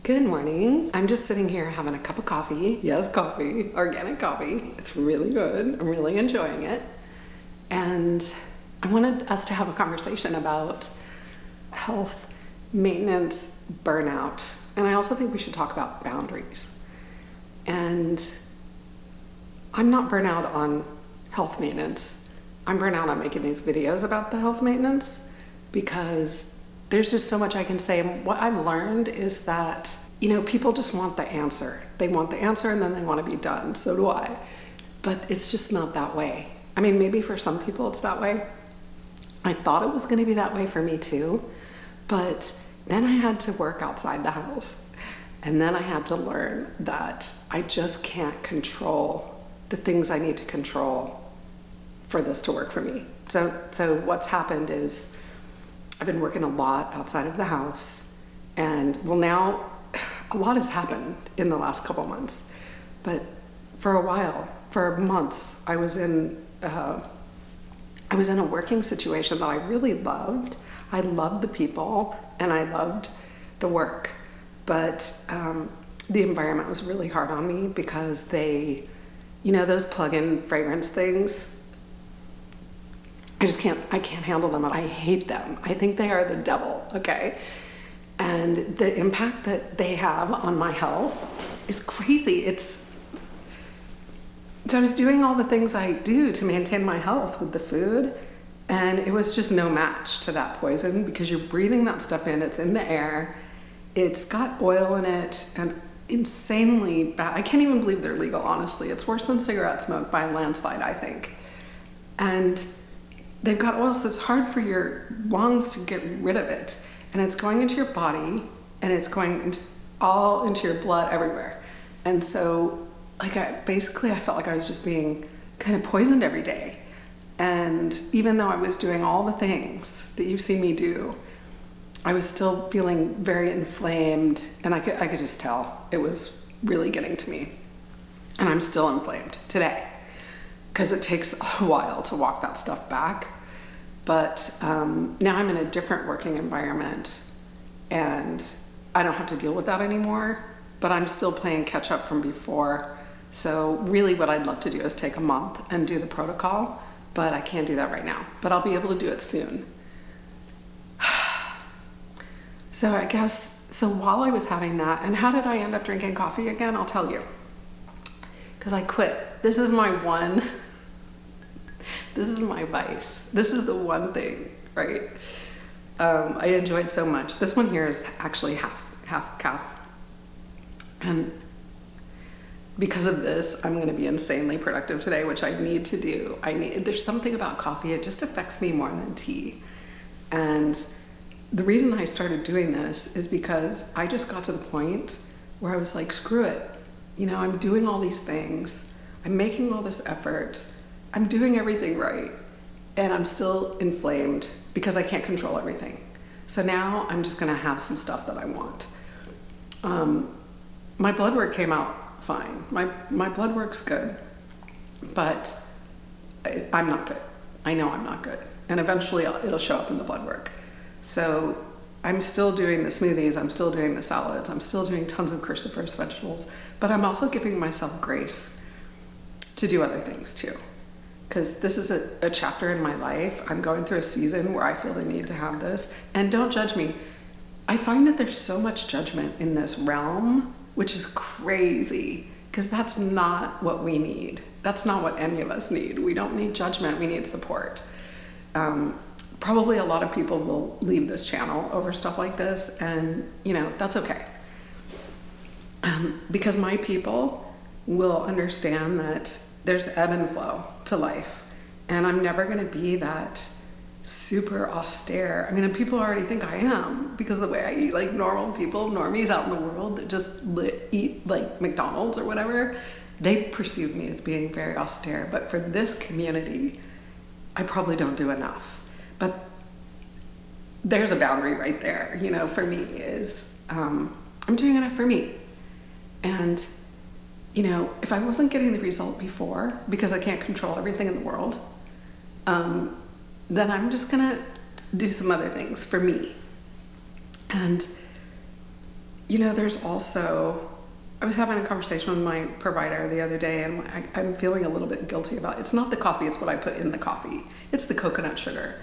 Good morning. I'm just sitting here having a cup of coffee. Yes, coffee, organic coffee. It's really good. I'm really enjoying it. And I wanted us to have a conversation about health, maintenance, burnout. And I also think we should talk about boundaries. And I'm not burnout on health maintenance. I'm burnout on making these videos about the health maintenance because there's just so much I can say. And what I've learned is that, people just want the answer. They want the answer and then they want to be done. So do I. But it's just not that way. I mean, maybe for some people it's that way. I thought it was going to be that way for me too. But then I had to work outside the house. And then I had to learn that I just can't control the things I need to control for this to work for me. So what's happened is I've been working a lot outside of the house, and now a lot has happened in the last couple months. But for a while, for months, I was in a working situation that I really loved. I loved the people and I loved the work, but the environment was really hard on me because they, those plug-in fragrance things, I can't handle them, and I hate them. I think they are the devil, okay? And the impact that they have on my health is crazy. So I was doing all the things I do to maintain my health with the food, and it was just no match to that poison because you're breathing that stuff in, it's in the air, it's got oil in it, and insanely bad. I can't even believe they're legal, honestly. It's worse than cigarette smoke by a landslide, I think. And they've got oil, so it's hard for your lungs to get rid of it. And it's going into your body, and it's going all into your blood everywhere. And so, I felt like I was just being kind of poisoned every day. And even though I was doing all the things that you've seen me do, I was still feeling very inflamed, and I could just tell it was really getting to me. And I'm still inflamed today, because it takes a while to walk that stuff back. But now I'm in a different working environment and I don't have to deal with that anymore, but I'm still playing catch up from before. So really what I'd love to do is take a month and do the protocol, but I can't do that right now, but I'll be able to do it soon. So while I was having that, and how did I end up drinking coffee again? I'll tell you. Because I quit. This is my vice. This is the one thing, right? I enjoyed so much. This one here is actually half calf. And because of this, I'm going to be insanely productive today, which I need to do. There's something about coffee, it just affects me more than tea. And the reason I started doing this is because I just got to the point where I was like, screw it. I'm doing all these things. I'm making all this effort. I'm doing everything right, and I'm still inflamed because I can't control everything. So now I'm just gonna have some stuff that I want. My blood work came out fine. My blood work's good, but I'm not good. I know I'm not good. And eventually it'll show up in the blood work. So I'm still doing the smoothies, I'm still doing the salads, I'm still doing tons of cruciferous vegetables, but I'm also giving myself grace to do other things too. Because this is a chapter in my life. I'm going through a season where I feel the need to have this. And don't judge me. I find that there's so much judgment in this realm, which is crazy, because that's not what we need. That's not what any of us need. We don't need judgment, we need support. Probably a lot of people will leave this channel over stuff like this, and that's okay. Because my people will understand that there's ebb and flow to life, and I'm never going to be that super austere. I mean, and people already think I am because of the way I eat, like normal people, normies out in the world that just eat like McDonald's or whatever, they perceive me as being very austere. But for this community, I probably don't do enough. But there's a boundary right there, for me is I'm doing enough for me. And if I wasn't getting the result before, because I can't control everything in the world, then I'm just gonna do some other things for me. And there's also, I was having a conversation with my provider the other day, and I'm feeling a little bit guilty about it. It's not the coffee, it's what I put in the coffee. It's the coconut sugar.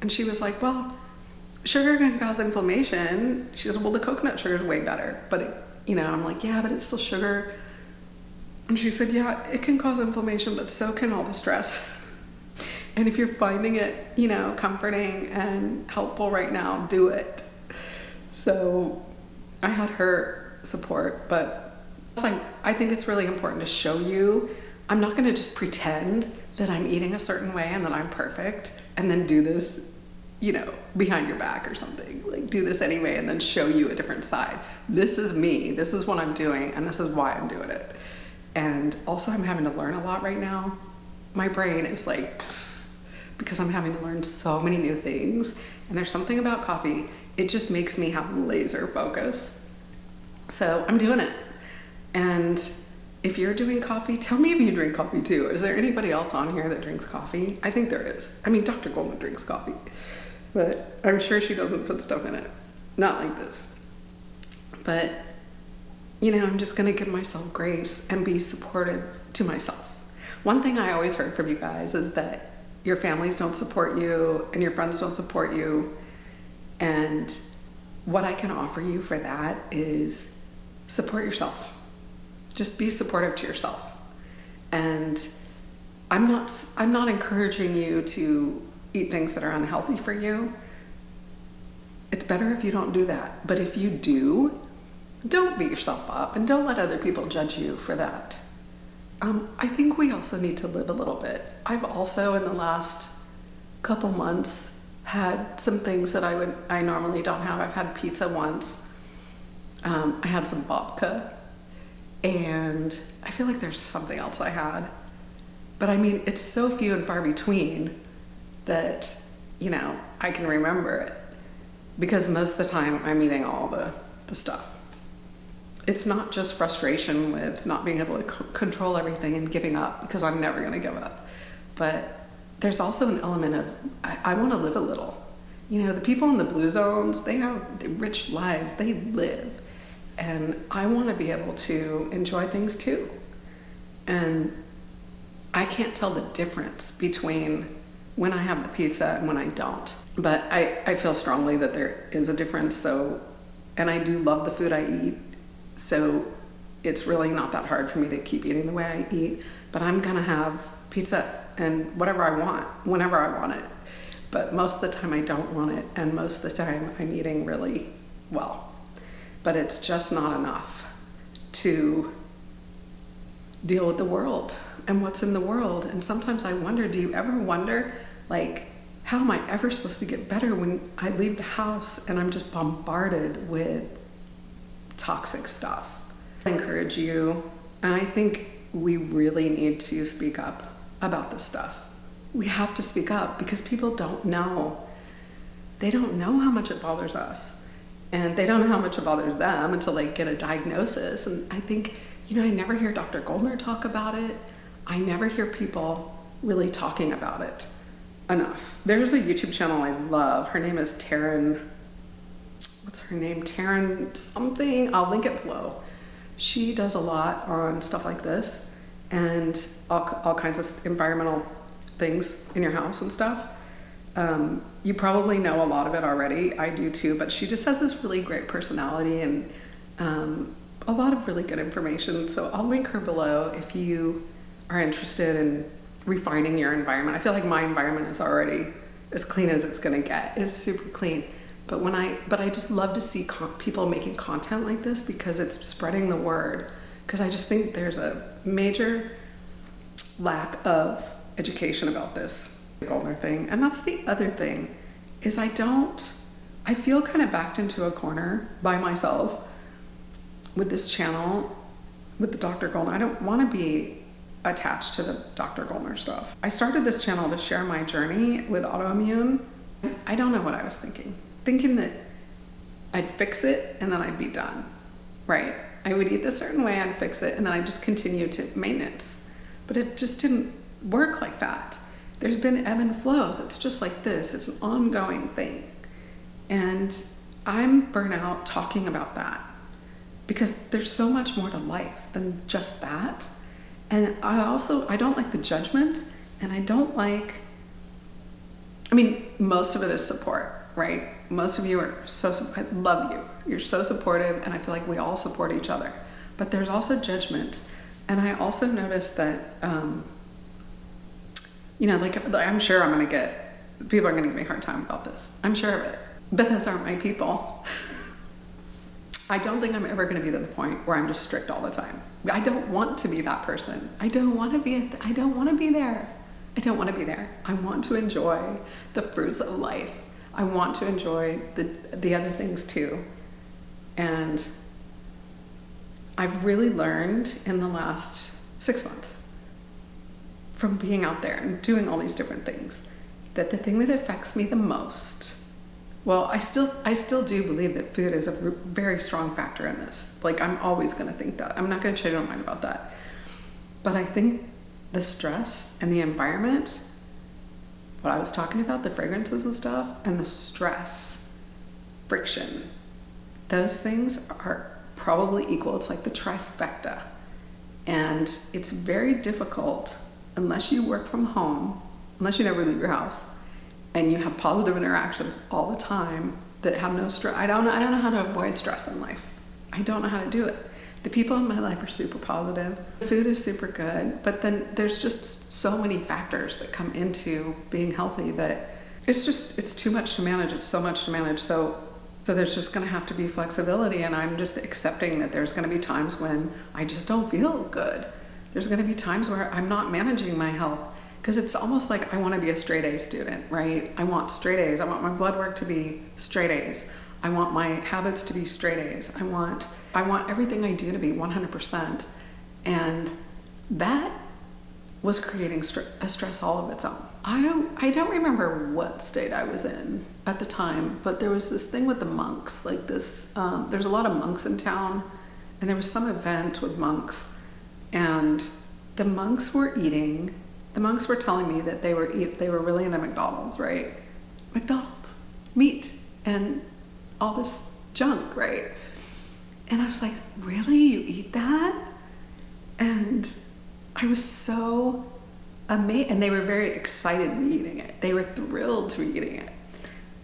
And she was like, well, sugar can cause inflammation. She said, well, the coconut sugar is way better. But, I'm like, yeah, but it's still sugar. And she said, yeah, it can cause inflammation, but so can all the stress. And if you're finding it, comforting and helpful right now, do it. So I had her support, but I think it's really important to show you. I'm not going to just pretend that I'm eating a certain way and that I'm perfect and then do this, behind your back or something. Like, do this anyway and then show you a different side. This is me. This is what I'm doing, and this is why I'm doing it. And also, I'm having to learn a lot right now. My brain is like, because I'm having to learn so many new things. And there's something about coffee, it just makes me have laser focus. So I'm doing it. And if you're doing coffee, tell me if you drink coffee too. Is there anybody else on here that drinks coffee? I think there is. I mean, Dr. Goldman drinks coffee, but I'm sure she doesn't put stuff in it. Not like this. But, I'm just gonna give myself grace and be supportive to myself. One thing I always heard from you guys is that your families don't support you and your friends don't support you. And what I can offer you for that is support yourself. Just be supportive to yourself. And I'm not encouraging you to eat things that are unhealthy for you. It's better if you don't do that. But if you do, don't beat yourself up and don't let other people judge you for that. I think we also need to live a little bit. I've also, in the last couple months, had some things that I normally don't have. I've had pizza once. I had some babka, and I feel like there's something else I had. But I mean, it's so few and far between that, I can remember it. Because most of the time I'm eating all the stuff. It's not just frustration with not being able to control everything and giving up, because I'm never going to give up. But there's also an element of, I want to live a little. The people in the blue zones, they have rich lives, they live. And I want to be able to enjoy things too. And I can't tell the difference between when I have the pizza and when I don't. But I feel strongly that there is a difference. And I do love the food I eat. So it's really not that hard for me to keep eating the way I eat. But I'm going to have pizza and whatever I want, whenever I want it. But most of the time I don't want it. And most of the time I'm eating really well. But it's just not enough to deal with the world and what's in the world. And sometimes I wonder, do you ever wonder, how am I ever supposed to get better when I leave the house and I'm just bombarded with toxic stuff? I encourage you, and I think we really need to speak up about this stuff. We have to speak up because people don't know. They don't know how much it bothers us. And they don't know how much it bothers them until they get a diagnosis. And I think, I never hear Dr. Goldner talk about it. I never hear people really talking about it enough. There's a YouTube channel I love. Her name is TARYN. What's her name? TARYN something. I'll link it below. She does a lot on stuff like this and all kinds of environmental things in your house and stuff. You probably know a lot of it already. I do too, but she just has this really great personality and a lot of really good information. So I'll link her below if you are interested in refining your environment. I feel like my environment is already as clean as it's gonna get. It's super clean. But I just love to see people making content like this because it's spreading the word. Because I just think there's a major lack of education about this Goldner thing. And that's the other thing, is I feel kind of backed into a corner by myself with this channel, with the Dr. Goldner. I don't want to be attached to the Dr. Goldner stuff. I started this channel to share my journey with autoimmune. I don't know what I was thinking that I'd fix it and then I'd be done, right? I would eat this certain way, I'd fix it, and then I'd just continue to maintenance. But it just didn't work like that. There's been ebb and flows. It's just like this. It's an ongoing thing. And I'm burnt out talking about that. because there's so much more to life than just that. And I don't like the judgment, and I don't like, I mean, most of it is support, right? Most of you are I love you. You're so supportive, and I feel like we all support each other. But there's also judgment. And I also noticed that, like, I'm sure people are going to give me a hard time about this. I'm sure of it. But those aren't my people. I don't think I'm ever going to be to the point where I'm just strict all the time. I don't want to be that person. I don't want to be there. I don't want to be there. I want to enjoy the fruits of life. I want to enjoy the other things too. And I've really learned in the last 6 months from being out there and doing all these different things that the thing that affects me the most, well, I still do believe that food is a very strong factor in this. Like, I'm always going to think that. I'm not going to change my mind about that. But I think the stress and the environment, what I was talking about, the fragrances and stuff, and the stress, friction, those things are probably equal. It's like the trifecta. And it's very difficult unless you work from home, unless you never leave your house, and you have positive interactions all the time that have no stress. I don't know how to avoid stress in life. I don't know how to do it. The people in my life are super positive. The food is super good, but then there's just so many factors that come into being healthy that it's too much to manage. It's so much to manage. So there's just going to have to be flexibility, and I'm just accepting that there's going to be times when I just don't feel good. There's going to be times where I'm not managing my health, because it's almost like I want to be a straight A student, right? I want straight A's. I want my blood work to be straight A's. I want my habits to be straight A's. I want everything I do to be 100%. And that was creating a stress all of its own. I don't remember what state I was in at the time, but there was this thing with the monks, like this, there's a lot of monks in town, and there was some event with monks, and the monks were telling me that they were really into McDonald's, right? McDonald's, meat, and all this junk, right? And I was like, really? You eat that? And I was so amazed, and they were very excitedly eating it. They were thrilled to be eating it.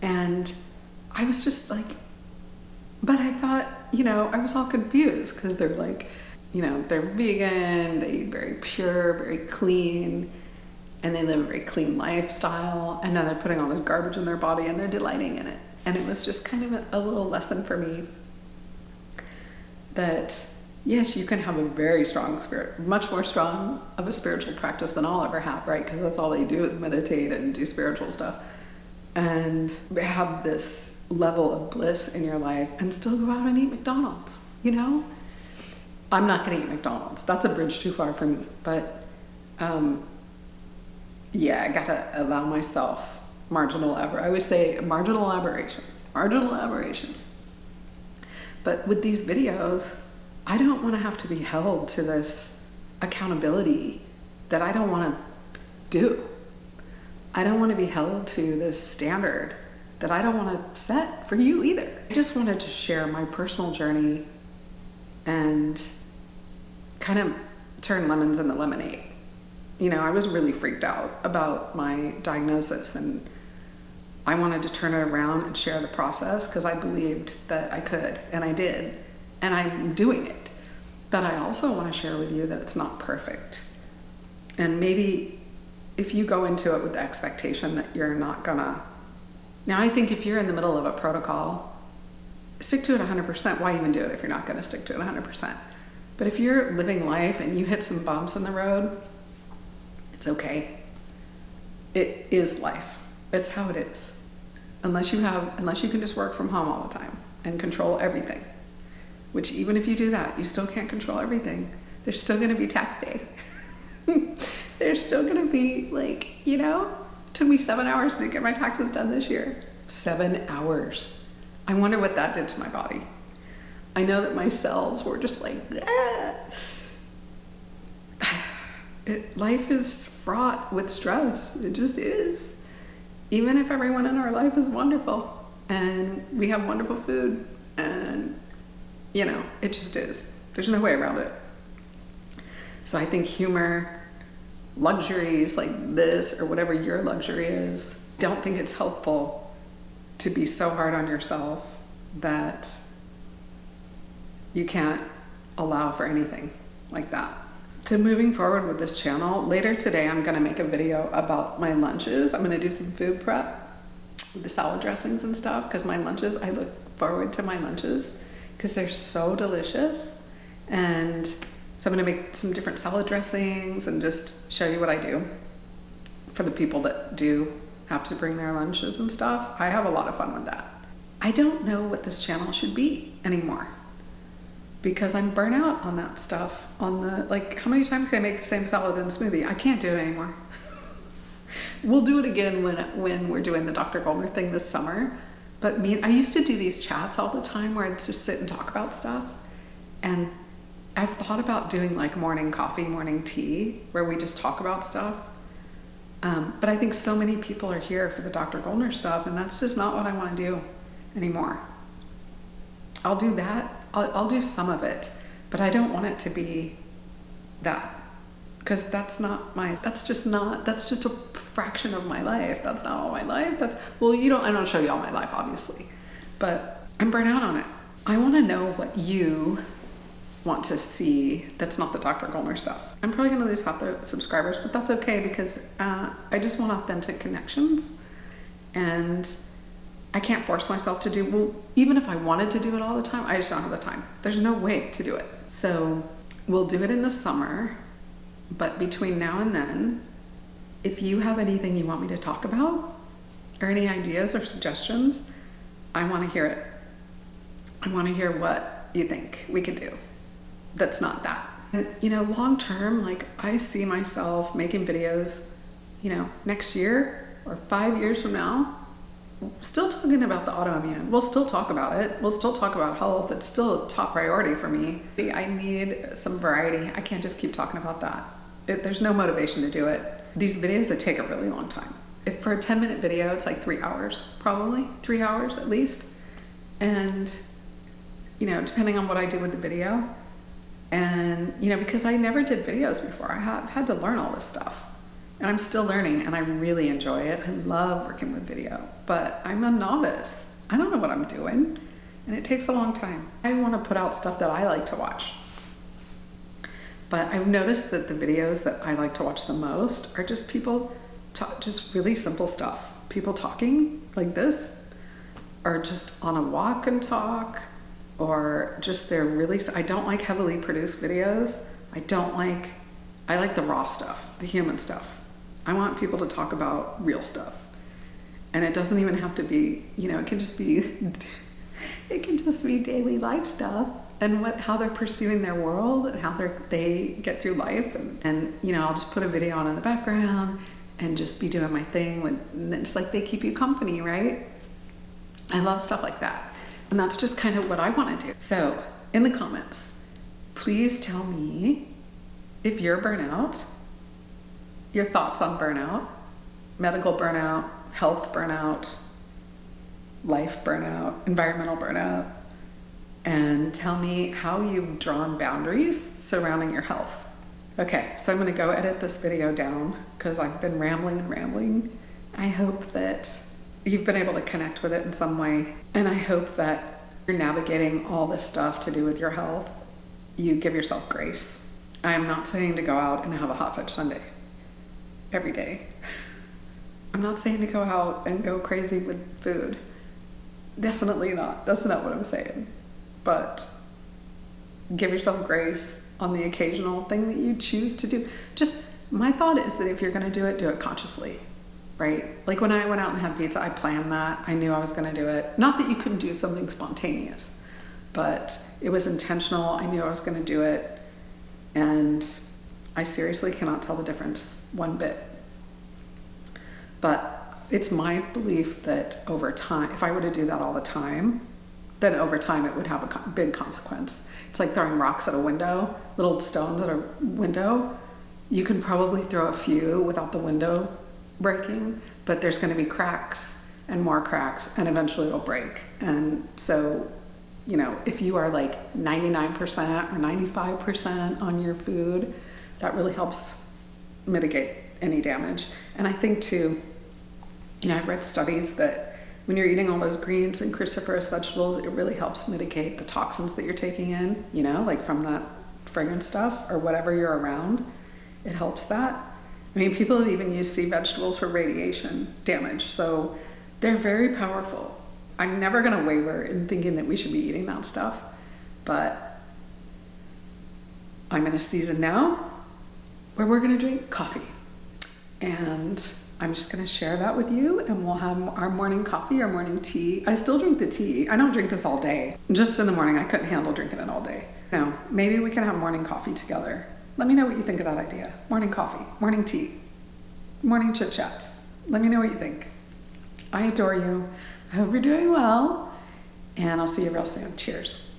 And I was just like, but I thought, I was all confused, because they're like, they're vegan, they eat very pure, very clean, and they live a very clean lifestyle, and now they're putting all this garbage in their body and they're delighting in it. And it was just kind of a little lesson for me that, yes, you can have a very strong spirit, much more strong of a spiritual practice than I'll ever have, right? Because that's all they do is meditate and do spiritual stuff, and have this level of bliss in your life and still go out and eat McDonald's, I'm not going to eat McDonald's. That's a bridge too far for me. But I got to allow myself I always say marginal aberration. But with these videos, I don't want to have to be held to this accountability that I don't want to do. I don't want to be held to this standard that I don't want to set for you either. I just wanted to share my personal journey and kind of turn lemons into lemonade. I was really freaked out about my diagnosis, and I wanted to turn it around and share the process because I believed that I could, and I did, and I'm doing it. But I also want to share with you that it's not perfect. And maybe if you go into it with the expectation that you're not gonna... Now, I think if you're in the middle of a protocol, stick to it 100%. Why even do it if you're not gonna stick to it 100%? But if you're living life and you hit some bumps in the road, it's okay. It is life. It's how it is. Unless you can just work from home all the time and control everything, which even if you do that, you still can't control everything. There's still going to be tax day. There's still going to be took me 7 hours to get my taxes done this year. 7 hours. I wonder what that did to my body. I know that my cells were just like, ah. Life is fraught with stress. It just is. Even if everyone in our life is wonderful and we have wonderful food and You know, it just is. There's no way around it. So I think humor, luxuries like this or whatever your luxury is, don't think it's helpful to be so hard on yourself that you can't allow for anything like that. So moving forward with this channel, later today I'm going to make a video about my lunches. I'm going to do some food prep with the salad dressings and stuff, because my lunches, I look forward to my lunches because they're so delicious. And so I'm going to make some different salad dressings and just show you what I do for the people that do have to bring their lunches and stuff. I have a lot of fun with that. I don't know what this channel should be anymore, because I'm burnt out on that stuff. On the, like, how many times can I make the same salad and smoothie? I can't do it anymore. We'll do it again when we're doing the Dr. Goldner thing this summer. But I used to do these chats all the time where I'd just sit and talk about stuff. And I've thought about doing like morning coffee, morning tea, where we just talk about stuff. But I think so many people are here for the Dr. Goldner stuff, and that's just not what I want to do anymore. I'll do that. I'll do some of it, but I don't want it to be that, because that's just a fraction of my life. That's not all my life. I don't show you all my life, obviously, but I'm burnt out on it. I want to know what you want to see that's not the Dr. Goldner stuff. I'm probably going to lose half the subscribers, but that's okay, because I just want authentic connections, and I can't force myself to do, well, even if I wanted to do it all the time, I just don't have the time. There's no way to do it. So we'll do it in the summer, but between now and then, if you have anything you want me to talk about, or any ideas or suggestions, I want to hear it. I want to hear what you think we could do that's not that. And, you know, long term, like, I see myself making videos, you know, next year or 5 years from now, still talking about the autoimmune. We'll still talk about it. We'll still talk about health. It's still a top priority for me. I need some variety. I can't just keep talking about that. There's no motivation to do it. These videos, that take a really long time. If for a 10-minute video, it's like 3 hours, probably 3 hours at least. And, you know, depending on what I do with the video. And, you know, because I never did videos before, I have had to learn all this stuff. And I'm still learning, and I really enjoy it. I love working with video, but I'm a novice. I don't know what I'm doing, and it takes a long time. I want to put out stuff that I like to watch. But I've noticed that the videos that I like to watch the most are just people, just really simple stuff. People talking like this, or just on a walk and talk, or just I don't like heavily produced videos. I like the raw stuff, the human stuff. I want people to talk about real stuff. And it doesn't even have to be, you know, it can just be daily life stuff, and how they're perceiving their world, and how they get through life. And, you know, I'll just put a video on in the background and just be doing my thing. And it's like they keep you company, right? I love stuff like that. And that's just kind of what I want to do. So in the comments, please tell me if you're burnout, your thoughts on burnout, medical burnout, health burnout, life burnout, environmental burnout, and tell me how you've drawn boundaries surrounding your health. Okay, so I'm going to go edit this video down because I've been rambling and rambling. I hope that you've been able to connect with it in some way, and I hope that you're navigating all this stuff to do with your health. You give yourself grace. I am not saying to go out and have a hot fudge sundae every day. I'm not saying to go out and go crazy with food. Definitely not. That's not what I'm saying. But give yourself grace on the occasional thing that you choose to do. Just, my thought is that if you're going to do it consciously, right? Like when I went out and had pizza, I planned that. I knew I was going to do it. Not that you couldn't do something spontaneous, but it was intentional. I knew I was going to do it. And I seriously cannot tell the difference one bit. But it's my belief that over time, if I were to do that all the time, then over time it would have a big consequence. It's like throwing rocks at a window, little stones at a window. You can probably throw a few without the window breaking, but there's going to be cracks and more cracks, and eventually it'll break. And so you know, if you are like 99% or 95% on your food, that really helps mitigate any damage. And I think too, you know, I've read studies that when you're eating all those greens and cruciferous vegetables, it really helps mitigate the toxins that you're taking in, you know, like from that fragrance stuff or whatever you're around. It helps that. I mean, people have even used sea vegetables for radiation damage, so they're very powerful. I'm never going to waver in thinking that we should be eating that stuff, but I'm in a season now where we're going to drink coffee. And I'm just going to share that with you, and we'll have our morning coffee, our morning tea. I still drink the tea. I don't drink this all day. Just in the morning, I couldn't handle drinking it all day. Now, maybe we can have morning coffee together. Let me know what you think of that idea. Morning coffee, morning tea, morning chit chats. Let me know what you think. I adore you. I hope you're doing well, and I'll see you real soon. Cheers.